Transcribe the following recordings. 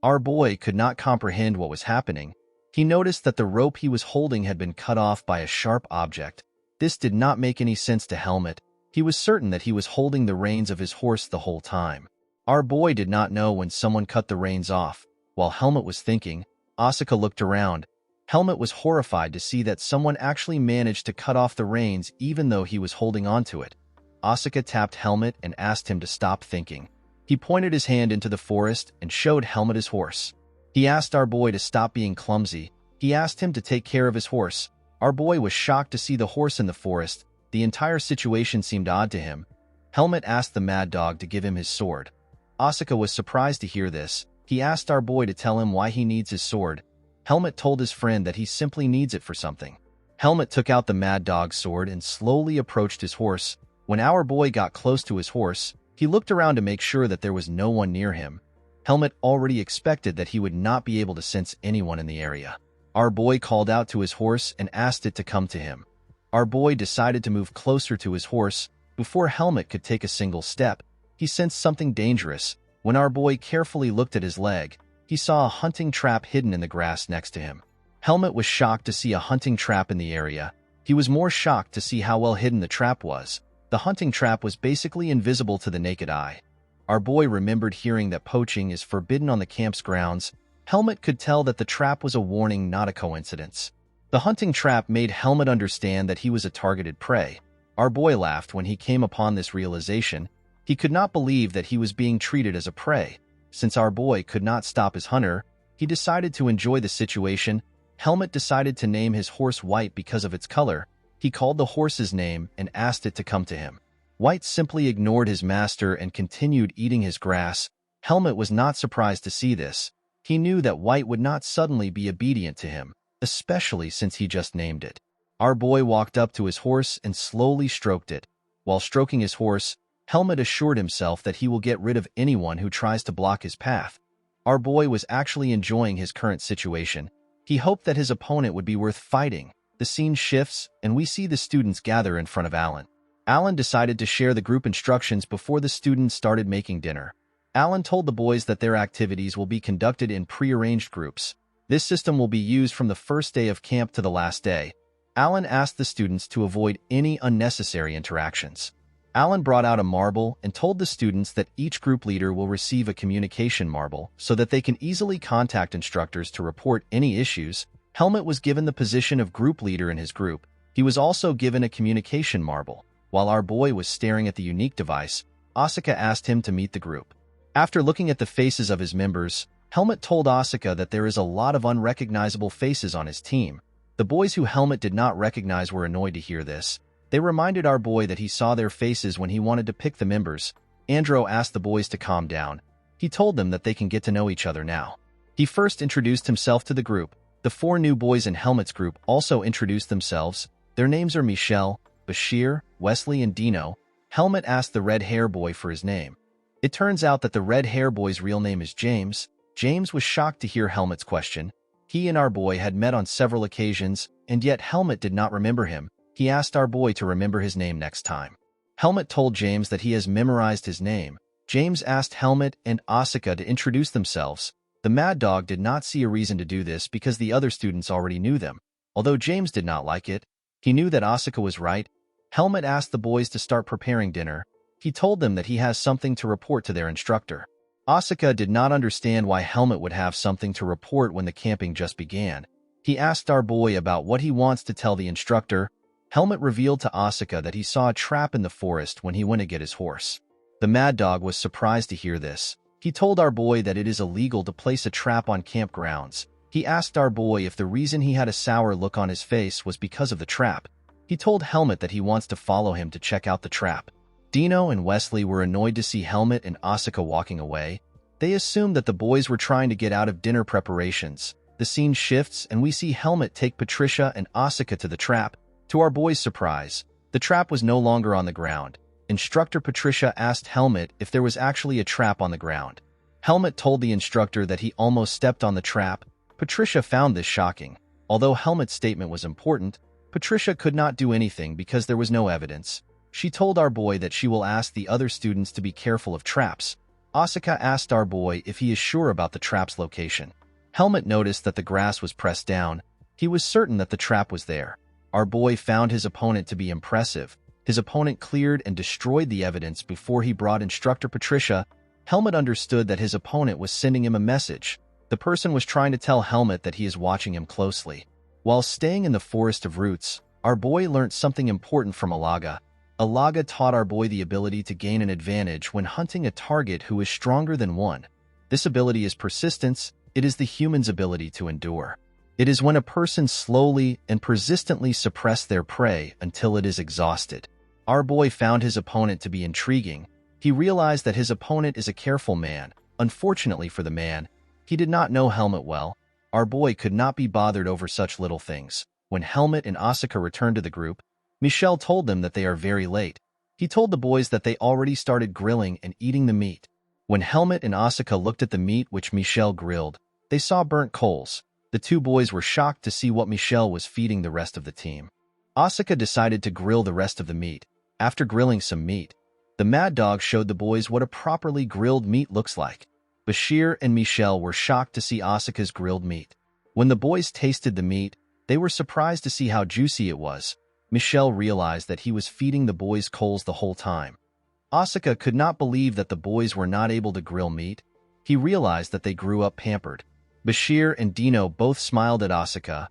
Our boy could not comprehend what was happening. He noticed that the rope he was holding had been cut off by a sharp object. This did not make any sense to Helmut. He was certain that he was holding the reins of his horse the whole time. Our boy did not know when someone cut the reins off. While Helmut was thinking, Asuka looked around. Helmut was horrified to see that someone actually managed to cut off the reins even though he was holding onto it. Asuka tapped Helmut and asked him to stop thinking. He pointed his hand into the forest and showed Helmut his horse. He asked our boy to stop being clumsy. He asked him to take care of his horse. Our boy was shocked to see the horse in the forest. The entire situation seemed odd to him. Helmut asked the mad dog to give him his sword. Asuka was surprised to hear this. He asked our boy to tell him why he needs his sword. Helmut told his friend that he simply needs it for something. Helmut took out the mad dog's sword and slowly approached his horse. When our boy got close to his horse, he looked around to make sure that there was no one near him. Helmut already expected that he would not be able to sense anyone in the area. Our boy called out to his horse and asked it to come to him. Our boy decided to move closer to his horse. Before Helmut could take a single step, he sensed something dangerous. When our boy carefully looked at his leg, he saw a hunting trap hidden in the grass next to him. Helmut was shocked to see a hunting trap in the area. He was more shocked to see how well hidden the trap was. The hunting trap was basically invisible to the naked eye. Our boy remembered hearing that poaching is forbidden on the camp's grounds. Helmut could tell that the trap was a warning, not a coincidence. The hunting trap made Helmut understand that he was a targeted prey. Our boy laughed when he came upon this realization. He could not believe that he was being treated as a prey. Since our boy could not stop his hunter, he decided to enjoy the situation. Helmut decided to name his horse White because of its color. He called the horse's name and asked it to come to him. White simply ignored his master and continued eating his grass. Helmut was not surprised to see this. He knew that White would not suddenly be obedient to him, especially since he just named it. Our boy walked up to his horse and slowly stroked it. While stroking his horse, Helmut assured himself that he will get rid of anyone who tries to block his path. Our boy was actually enjoying his current situation. He hoped that his opponent would be worth fighting. The scene shifts, and we see the students gather in front of Alan. Alan decided to share the group instructions before the students started making dinner. Alan told the boys that their activities will be conducted in pre-arranged groups. This system will be used from the first day of camp to the last day. Alan asked the students to avoid any unnecessary interactions. Alan brought out a marble and told the students that each group leader will receive a communication marble so that they can easily contact instructors to report any issues. Helmut was given the position of group leader in his group. He was also given a communication marble. While our boy was staring at the unique device, Asuka asked him to meet the group. After looking at the faces of his members, Helmut told Asuka that there is a lot of unrecognizable faces on his team. The boys who Helmut did not recognize were annoyed to hear this. They reminded our boy that he saw their faces when he wanted to pick the members. Andro asked the boys to calm down. He told them that they can get to know each other now. He first introduced himself to the group. The 4 new boys in Helmut's group also introduced themselves. Their names are Michelle, Bashir, Wesley, and Dino. Helmut asked the red-hair boy for his name. It turns out that the red-hair boy's real name is James. James was shocked to hear Helmut's question. He and our boy had met on several occasions, and yet Helmut did not remember him. He asked our boy to remember his name next time. Helmut told James that he has memorized his name. James asked Helmut and Asuka to introduce themselves. The mad dog did not see a reason to do this because the other students already knew them. Although James did not like it, he knew that Asuka was right. Helmut asked the boys to start preparing dinner. He told them that he has something to report to their instructor. Asuka did not understand why Helmut would have something to report when the camping just began. He asked our boy about what he wants to tell the instructor. Helmut revealed to Asuka that he saw a trap in the forest when he went to get his horse. The mad dog was surprised to hear this. He told our boy that it is illegal to place a trap on campgrounds. He asked our boy if the reason he had a sour look on his face was because of the trap. He told Helmut that he wants to follow him to check out the trap. Dino and Wesley were annoyed to see Helmut and Asuka walking away. They assumed that the boys were trying to get out of dinner preparations. The scene shifts and we see Helmut take Patricia and Asuka to the trap. To our boys' surprise, the trap was no longer on the ground. Instructor Patricia asked Helmut if there was actually a trap on the ground. Helmut told the instructor that he almost stepped on the trap. Patricia found this shocking. Although Helmut's statement was important, Patricia could not do anything because there was no evidence. She told our boy that she will ask the other students to be careful of traps. Asuka asked our boy if he is sure about the trap's location. Helmut noticed that the grass was pressed down. He was certain that the trap was there. Our boy found his opponent to be impressive. His opponent cleared and destroyed the evidence before he brought instructor Patricia. Helmut understood that his opponent was sending him a message. The person was trying to tell Helmut that he is watching him closely. While staying in the forest of roots, our boy learned something important from Alaga. Alaga taught our boy the ability to gain an advantage when hunting a target who is stronger than one. This ability is persistence. It is the human's ability to endure. It is when a person slowly and persistently suppresses their prey until it is exhausted. Our boy found his opponent to be intriguing. He realized that his opponent is a careful man. Unfortunately for the man, he did not know Helmut well. Our boy could not be bothered over such little things. When Helmut and Asuka returned to the group, Michelle told them that they are very late. He told the boys that they already started grilling and eating the meat. When Helmut and Asuka looked at the meat which Michelle grilled, they saw burnt coals. The two boys were shocked to see what Michelle was feeding the rest of the team. Asuka decided to grill the rest of the meat. After grilling some meat, the Mad Dog showed the boys what a properly grilled meat looks like. Bashir and Michelle were shocked to see Asuka's grilled meat. When the boys tasted the meat, they were surprised to see how juicy it was. Michelle realized that he was feeding the boys coals the whole time. Asuka could not believe that the boys were not able to grill meat. He realized that they grew up pampered. Bashir and Dino both smiled at Asuka.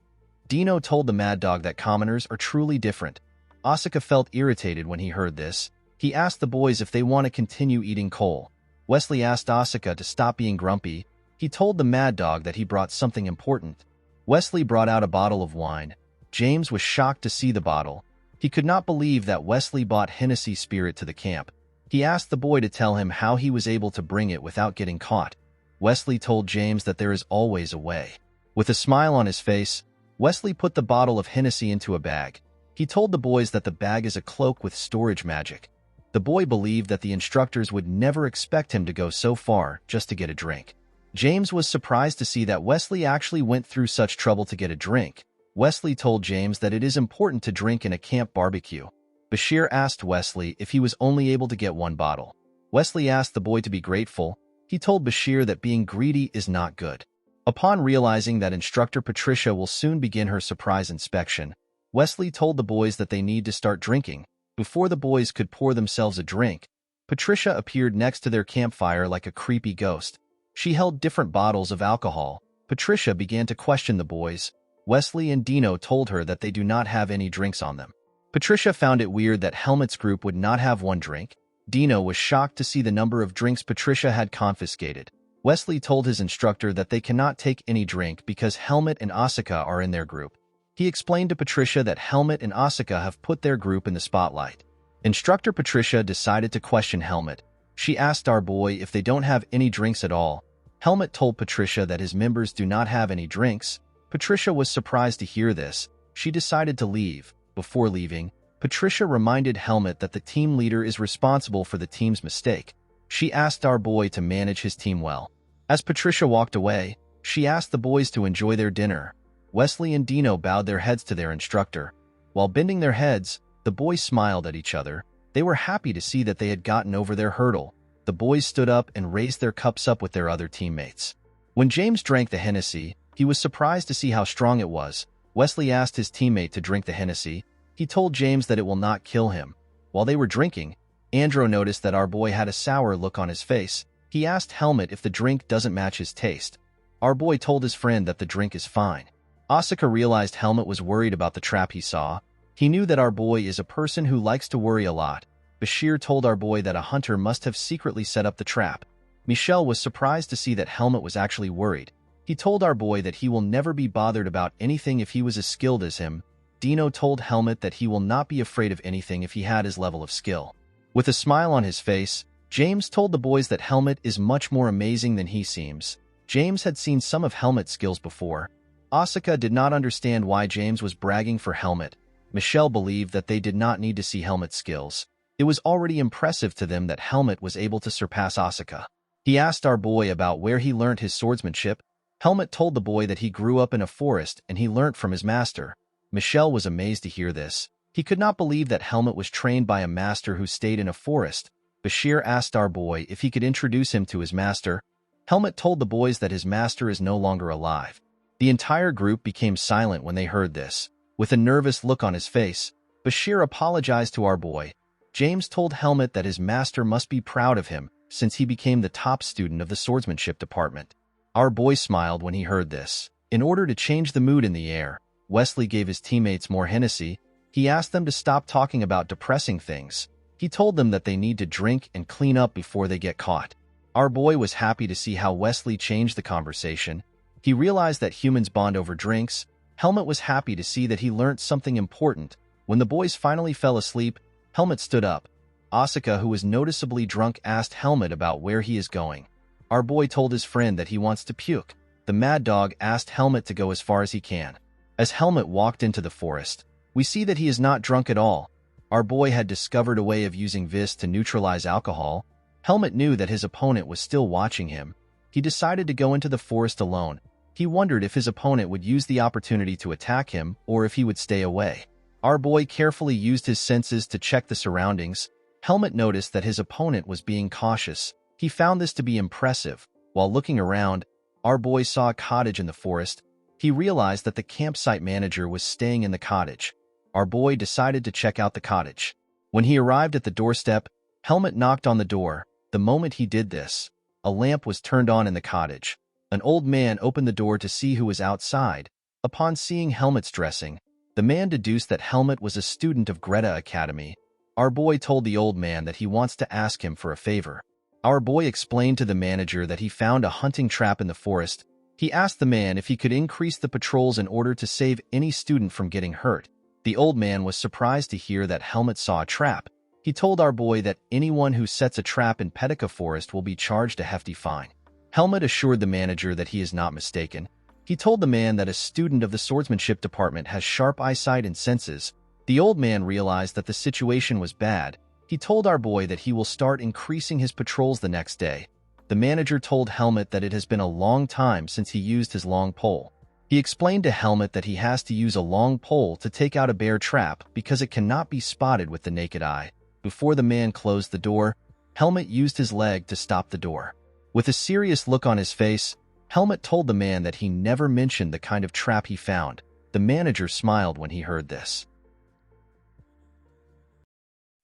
Dino told the Mad Dog that commoners are truly different. Asuka felt irritated when he heard this. He asked the boys if they want to continue eating coal. Wesley asked Asuka to stop being grumpy. He told the Mad Dog that he brought something important. Wesley brought out a bottle of wine. James was shocked to see the bottle. He could not believe that Wesley bought Hennessy spirit to the camp. He asked the boy to tell him how he was able to bring it without getting caught. Wesley told James that there is always a way. With a smile on his face, Wesley put the bottle of Hennessy into a bag. He told the boys that the bag is a cloak with storage magic. The boy believed that the instructors would never expect him to go so far just to get a drink. James was surprised to see that Wesley actually went through such trouble to get a drink. Wesley told James that it is important to drink in a camp barbecue. Bashir asked Wesley if he was only able to get one bottle. Wesley asked the boy to be grateful. He told Bashir that being greedy is not good. Upon realizing that instructor Patricia will soon begin her surprise inspection, Wesley told the boys that they need to start drinking. Before the boys could pour themselves a drink, Patricia appeared next to their campfire like a creepy ghost. She held different bottles of alcohol. Patricia began to question the boys. Wesley and Dino told her that they do not have any drinks on them. Patricia found it weird that Helmut's group would not have one drink. Dino was shocked to see the number of drinks Patricia had confiscated. Wesley told his instructor that they cannot take any drink because Helmut and Asuka are in their group. He explained to Patricia that Helmut and Asuka have put their group in the spotlight. Instructor Patricia decided to question Helmut. She asked our boy if they don't have any drinks at all. Helmut told Patricia that his members do not have any drinks. Patricia was surprised to hear this. She decided to leave. Before leaving, Patricia reminded Helmut that the team leader is responsible for the team's mistake. She asked our boy to manage his team well. As Patricia walked away, she asked the boys to enjoy their dinner. Wesley and Dino bowed their heads to their instructor. While bending their heads, the boys smiled at each other. They were happy to see that they had gotten over their hurdle. The boys stood up and raised their cups up with their other teammates. When James drank the Hennessy, he was surprised to see how strong it was. Wesley asked his teammate to drink the Hennessy. He told James that it will not kill him. While they were drinking, Andrew noticed that our boy had a sour look on his face. He asked Helmut if the drink doesn't match his taste. Our boy told his friend that the drink is fine. Asuka realized Helmut was worried about the trap he saw. He knew that our boy is a person who likes to worry a lot. Bashir told our boy that a hunter must have secretly set up the trap. Michelle was surprised to see that Helmut was actually worried. He told our boy that he will never be bothered about anything if he was as skilled as him. Dino told Helmut that he will not be afraid of anything if he had his level of skill. With a smile on his face, James told the boys that Helmut is much more amazing than he seems. James had seen some of Helmut's skills before. Asuka did not understand why James was bragging for Helmut. Michelle believed that they did not need to see Helmut's skills. It was already impressive to them that Helmut was able to surpass Asuka. He asked our boy about where he learned his swordsmanship. Helmut told the boy that he grew up in a forest and he learnt from his master. Michelle was amazed to hear this. He could not believe that Helmut was trained by a master who stayed in a forest. Bashir asked our boy if he could introduce him to his master. Helmut told the boys that his master is no longer alive. The entire group became silent when they heard this. With a nervous look on his face, Bashir apologized to our boy. James told Helmut that his master must be proud of him, since he became the top student of the swordsmanship department. Our boy smiled when he heard this. In order to change the mood in the air, Wesley gave his teammates more Hennessy. He asked them to stop talking about depressing things. He told them that they need to drink and clean up before they get caught. Our boy was happy to see how Wesley changed the conversation. He realized that humans bond over drinks. Helmut was happy to see that he learned something important. When the boys finally fell asleep, Helmut stood up. Asuka, who was noticeably drunk, asked Helmut about where he is going. Our boy told his friend that he wants to puke. The mad dog asked Helmut to go as far as he can. As Helmut walked into the forest, we see that he is not drunk at all. Our boy had discovered a way of using vis to neutralize alcohol. Helmut knew that his opponent was still watching him. He decided to go into the forest alone. He wondered if his opponent would use the opportunity to attack him or if he would stay away. Our boy carefully used his senses to check the surroundings. Helmut noticed that his opponent was being cautious. He found this to be impressive. While looking around, our boy saw a cottage in the forest. He realized that the campsite manager was staying in the cottage. Our boy decided to check out the cottage. When he arrived at the doorstep, Helmut knocked on the door. The moment he did this, a lamp was turned on in the cottage. An old man opened the door to see who was outside. Upon seeing Helmut's dressing, the man deduced that Helmut was a student of Greta Academy. Our boy told the old man that he wants to ask him for a favor. Our boy explained to the manager that he found a hunting trap in the forest. He asked the man if he could increase the patrols in order to save any student from getting hurt. The old man was surprised to hear that Helmut saw a trap. He told our boy that anyone who sets a trap in Petica Forest will be charged a hefty fine. Helmut assured the manager that he is not mistaken. He told the man that a student of the swordsmanship department has sharp eyesight and senses. The old man realized that the situation was bad. He told our boy that he will start increasing his patrols the next day. The manager told Helmut that it has been a long time since he used his long pole. He explained to Helmut that he has to use a long pole to take out a bear trap because it cannot be spotted with the naked eye. Before the man closed the door, Helmut used his leg to stop the door. With a serious look on his face, Helmut told the man that he never mentioned the kind of trap he found. The manager smiled when he heard this.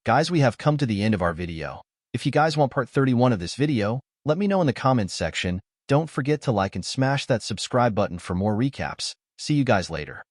Guys, we have come to the end of our video. If you guys want part 31 of this video, let me know in the comments section. Don't forget to like and smash that subscribe button for more recaps. See you guys later.